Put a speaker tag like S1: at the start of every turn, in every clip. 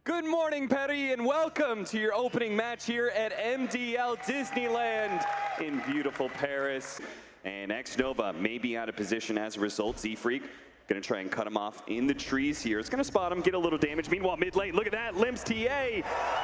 S1: Good morning, Petty, and welcome to your opening match here at MDL Disneyland in beautiful Paris. And xNova may be out of position as a result. Zfreek gonna try and cut him off in the trees here. It's gonna spot him, get a little damage. Meanwhile, mid lane, look at that, Limp's TA.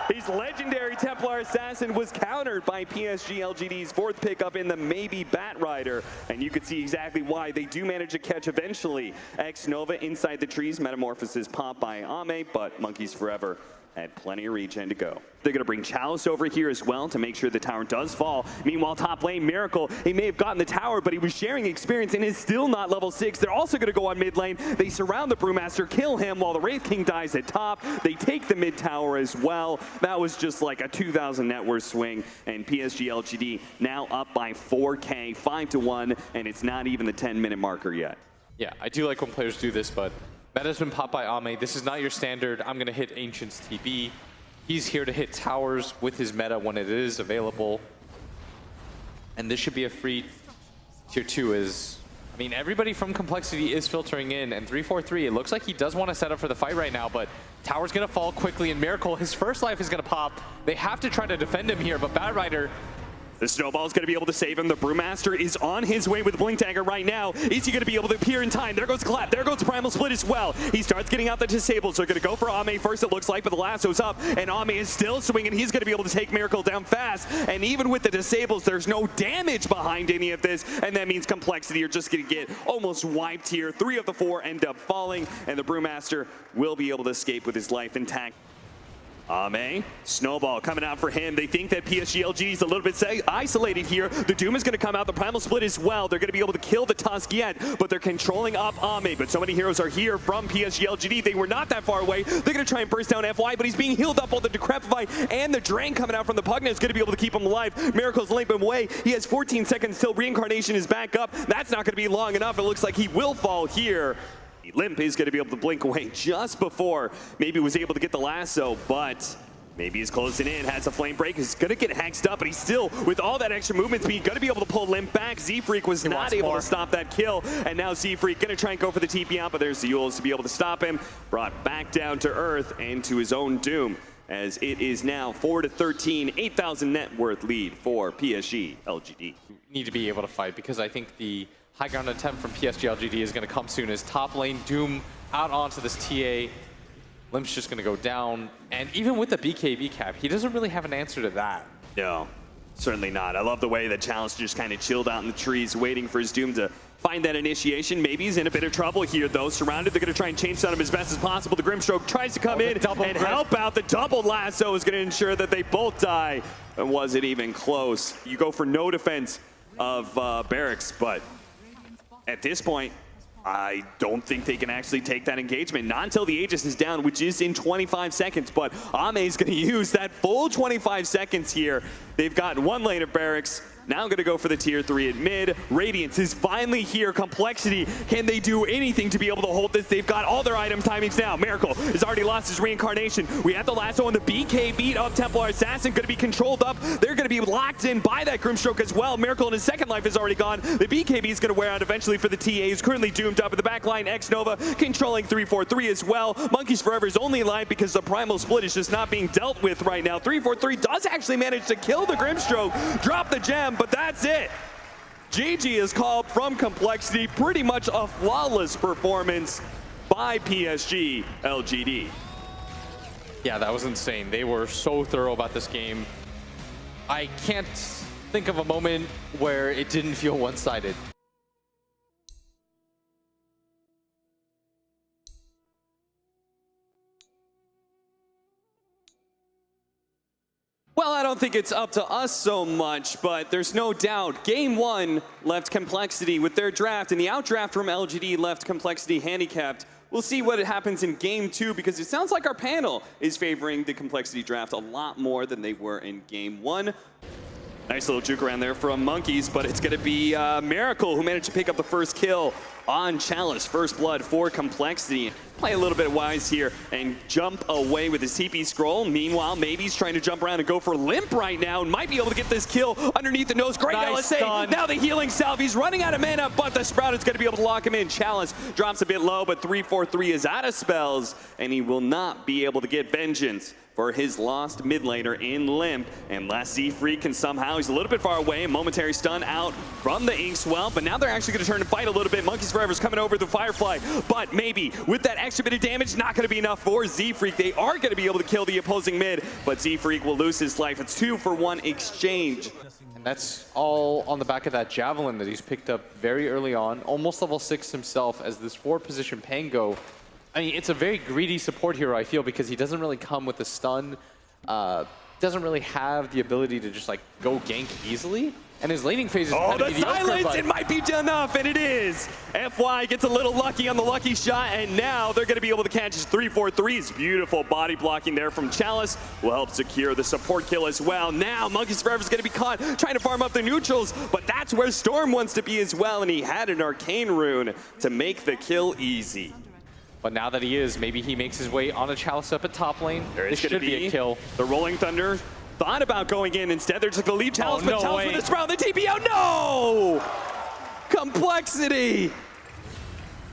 S1: His legendary Templar Assassin was countered by PSG.LGD's fourth pickup in the maybe Bat Rider. And you could see exactly why they do manage to catch eventually. xNova inside the trees, metamorphosis pop by Ame, but Monkeys Forever had plenty of regen to go. They're going to bring Chalice over here as well to make sure the tower does fall. Meanwhile, top lane, Meracle, he may have gotten the tower, but he was sharing experience and is still not level 6. They're also going to go on mid lane. They surround the Brewmaster, kill him while the Wraith King dies at top. They take the mid tower as well. That was just like a 2,000 net worth swing, and PSG.LGD now up by 4K, 5-1, and it's not even the 10-minute marker yet.
S2: Yeah, I do like when players do this, but meta's been popped by Ame. This is not your standard, I'm going to hit Ancient's TB. He's here to hit towers with his meta when it is available. And this should be a free tier 2 is... I mean, everybody from Complexity is filtering in, and 3-4-3, it looks like he does want to set up for the fight right now, but tower's going to fall quickly, and Meracle, his first life is going to pop. They have to try to defend him here, but Bat Rider...
S1: The Snowball is going to be able to save him. The Brewmaster is on his way with Blink Dagger right now. Is he going to be able to appear in time? There goes Clap. There goes Primal Split as well. He starts getting out the disables. They're going to go for Ame first, it looks like, but the lasso's up, and Ame is still swinging. He's going to be able to take Meracle down fast, and even with the disables, there's no damage behind any of this, and that means Complexity are just going to get almost wiped here. 3 of the 4 end up falling, and the Brewmaster will be able to escape with his life intact. Ame, Snowball coming out for him. They think that PSG.LGD is a little bit isolated here. The Doom is going to come out, the Primal Split as well. They're going to be able to kill the Tusk yet, but they're controlling up Ame. But so many heroes are here from PSG.LGD. They were not that far away. They're going to try and burst down FY, but he's being healed up. Both the Decrepify and the Drain coming out from the Pugna is going to be able to keep him alive. Miracle's linked him away. He has 14 seconds till Reincarnation is back up. That's not going to be long enough. It looks like he will fall here. Limmp is going to be able to blink away just before maybe was able to get the lasso, but maybe he's closing in, has a flame break, he's going to get hexed up, but he's still, with all that extra movement speed, going to be able to pull Limmp back. Zfreek was not able to stop that kill, and now Zfreek going to try and go for the TP out, but there's the Yules to be able to stop him, brought back down to earth and to his own doom, as it is now 4-13, 8,000 net worth lead for PSG.LGD.
S2: Need to be able to fight, because I think the high ground attempt from PSG.LGD is going to come soon as top lane Doom out onto this TA. Limp's just going to go down, and even with the BKB cap, he doesn't really have an answer to that.
S1: No, certainly not. I love the way that Chalice just kind of chilled out in the trees, waiting for his Doom to find that initiation. Maybe he's in a bit of trouble here, though. Surrounded, they're going to try and chain stun him as best as possible. The Grimstroke tries to come in and help out. The double lasso is going to ensure that they both die. And was it even close? You go for no defense of Barracks, but at this point, I don't think they can actually take that engagement. Not until the Aegis is down, which is in 25 seconds. But Ame is going to use that full 25 seconds here. They've got one lane of Barracks. Now I'm going to go for the tier 3 at mid. Radiance is finally here. Complexity, can they do anything to be able to hold this? They've got all their item timings now. Meracle has already lost his reincarnation. We have the lasso on the BK beat of Templar Assassin, going to be controlled up. They're going to be locked in by that Grimstroke as well. Meracle in his second life is already gone. The BKB is going to wear out eventually for the TA. He's currently doomed up in the back line. xNova controlling 3-4-3 as well. Monkeys Forever is only alive because the Primal Split is just not being dealt with right now. 3-4-3 does actually manage to kill the Grimstroke, drop the gem, but that's it. GG is called from Complexity. Pretty much a flawless performance by PSG.LGD.
S2: Yeah, that was insane. They were so thorough about this game. I can't think of a moment where it didn't feel one-sided.
S1: Well, I don't think it's up to us so much, but there's no doubt Game 1 left Complexity with their draft, and the outdraft from LGD left Complexity handicapped. We'll see what happens in Game 2, because it sounds like our panel is favoring the Complexity draft a lot more than they were in Game 1. Nice little juke around there from Monkeys, but it's going to be Meracle who managed to pick up the first kill on Chalice. First blood for Complexity. Play a little bit wise here and jump away with his TP scroll. Meanwhile, maybe he's trying to jump around and go for Limmp right now and might be able to get this kill underneath the nose. Great
S2: Nice
S1: LSA.
S2: stun.
S1: Now the healing salve. He's running out of mana, but the Sprout is going to be able to lock him in. Chalice drops a bit low, but 343 is out of spells, and he will not be able to get vengeance for his lost mid laner in Limmp. Unless Zfreek can somehow, he's a little bit far away, a momentary stun out from the Inkswell, but now they're actually going to turn and fight a little bit. Monkeys Forever's coming over the Firefly, but maybe with that extra bit of damage, not going to be enough for Zfreek. They are going to be able to kill the opposing mid, but Zfreek will lose his life. It's 2-for-1 exchange.
S2: And that's all on the back of that Javelin that he's picked up very early on, almost level 6 himself, as this forward position Pango. I mean, it's a very greedy support hero, I feel, because he doesn't really come with a stun, doesn't really have the ability to just like go gank easily. And his laning phase is kind of mediocre,
S1: silence,
S2: but
S1: it might be enough, and it is. FY gets a little lucky on the lucky shot, and now they're going to be able to catch his 3-4-3s. Beautiful body blocking there from Chalice will help secure the support kill as well. Now, Monkeys Forever is going to be caught trying to farm up the neutrals, but that's where Storm wants to be as well, and he had an Arcane Rune to make the kill easy.
S2: But now that he is, maybe he makes his way on a Chalice up at top lane.
S1: There
S2: This
S1: is going
S2: should
S1: to
S2: be a kill.
S1: The Rolling Thunder thought about going in. Instead, they're just going to leave Chalice,
S2: Oh,
S1: but
S2: no
S1: Chalice
S2: way.
S1: with a Sprout, the TP out. No! Complexity!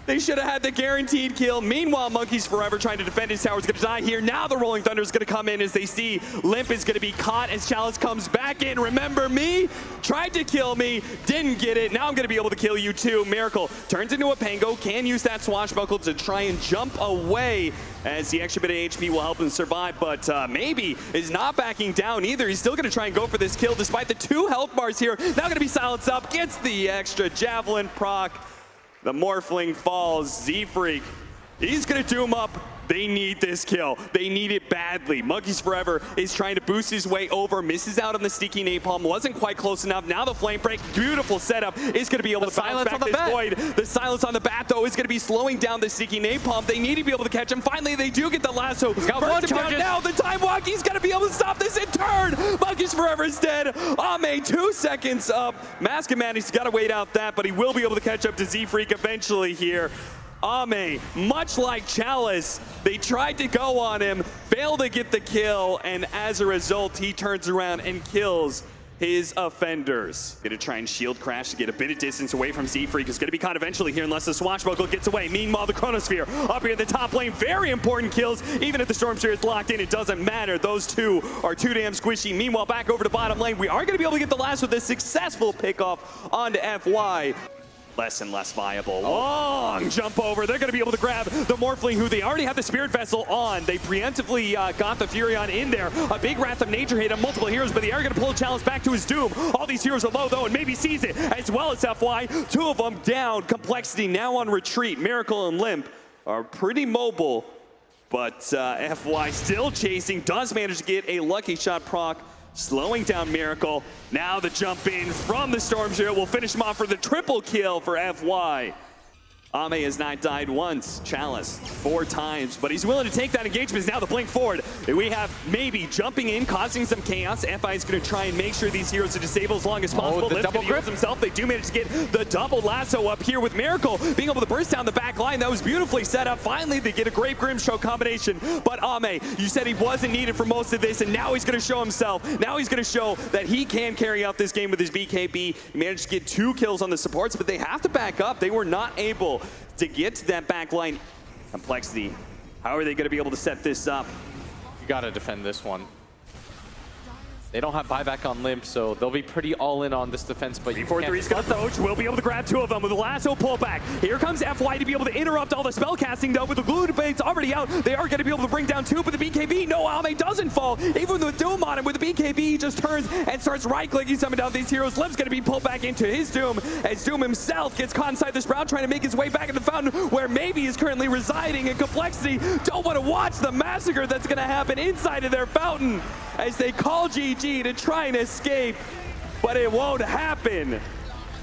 S1: They should have had the guaranteed kill. Meanwhile, Monkeys Forever trying to defend his tower is going to die here. Now the Rolling Thunder is going to come in as they see Limmp is going to be caught as Chalice comes back in. Remember me? Tried to kill me, didn't get it. Now I'm going to be able to kill you too. Meracle turns into a Pango, can use that swashbuckle to try and jump away as the extra bit of HP will help him survive, but maybe is not backing down either. He's still going to try and go for this kill despite the 2 health bars here. Now going to be silenced up, gets the extra Javelin proc. The Morphling falls. Zfreek, he's going to doom up. They need this kill. They need it badly. Monkeys Forever is trying to boost his way over, misses out on the sneaky napalm, wasn't quite close enough. Now the flame break, beautiful setup, is going to be able to bounce back this void. The silence on the bat, though, is going to be slowing down the sneaky napalm. They need to be able to catch him. Finally, they do get the lasso.
S2: He's got one charge.
S1: Now the time walk, he's going to be able to stop this in turn. Monkeys Forever is dead. Ame 2 seconds up. Maskaman, he's got to wait out that, but he will be able to catch up to Zfreek eventually here. Ame, much like Chalice, they tried to go on him, failed to get the kill, and as a result, he turns around and kills his offenders. Gonna try and shield crash to get a bit of distance away from Zfreek. Is gonna be caught eventually here unless the swashbuckle gets away. Meanwhile, the Chronosphere up here in the top lane, very important kills. Even if the Storm Sphere is locked in, it doesn't matter. Those two are too damn squishy. Meanwhile, back over to bottom lane, we are gonna be able to get the last with a successful pickoff onto FY. Less and less viable. Long jump over. They're going to be able to grab the Morphling, who they already have the Spirit Vessel on. They preemptively got the Furion in there. A big Wrath of Nature hit on multiple heroes, but they are going to pull Chalice back to his doom. All these heroes are low, though, and maybe sees it, as well as FY. 2 of them down. Complexity now on retreat. Meracle and Limmp are pretty mobile, but FY still chasing. Does manage to get a lucky shot proc, slowing down Meracle. Now the jump in from the Storm Zero will finish him off for the triple kill for FY. Ame has not died once. Chalice 4 times, but he's willing to take that engagement. Now the blink forward. We have maybe jumping in, causing some chaos. FI is going to try and make sure these heroes are disabled as long as possible.
S2: The double grip
S1: himself. They do manage to get the double lasso up here with Meracle being able to burst down the back line. That was beautifully set up. Finally, they get a Grave Grimstroke combination. But Ame, you said he wasn't needed for most of this, and now he's going to show himself. Now he's going to show that he can carry out this game with his BKB. He managed to get 2 kills on the supports, but they have to back up. They were not able to get to that back line. Complexity, how are they going to be able to set this up?
S2: You got to defend this one. They don't have buyback on Limmp, so they'll be pretty all in on this defense, but you can't...
S1: 3-4-3's got Poach. We'll be able to grab 2 of them with a lasso pullback. Here comes FY to be able to interrupt all the spell casting, though, with the glue debates already out. They are going to be able to bring down 2, but the BKB, no, Ame doesn't fall. Even with Doom on him, with the BKB, he just turns and starts right-clicking some of these heroes. Limp's going to be pulled back into his Doom, as Doom himself gets caught inside the Sprout, trying to make his way back in the fountain, where maybe is currently residing. And Complexity don't want to watch the massacre that's going to happen inside of their fountain, as they call GG to try and escape, but it won't happen.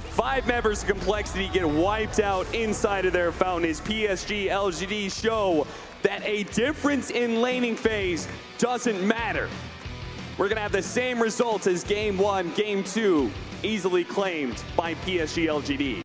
S1: 5 members of Complexity get wiped out inside of their fountain as PSG.LGD show that a difference in laning phase doesn't matter. We're gonna have the same results as game 1, game 2, easily claimed by PSG.LGD.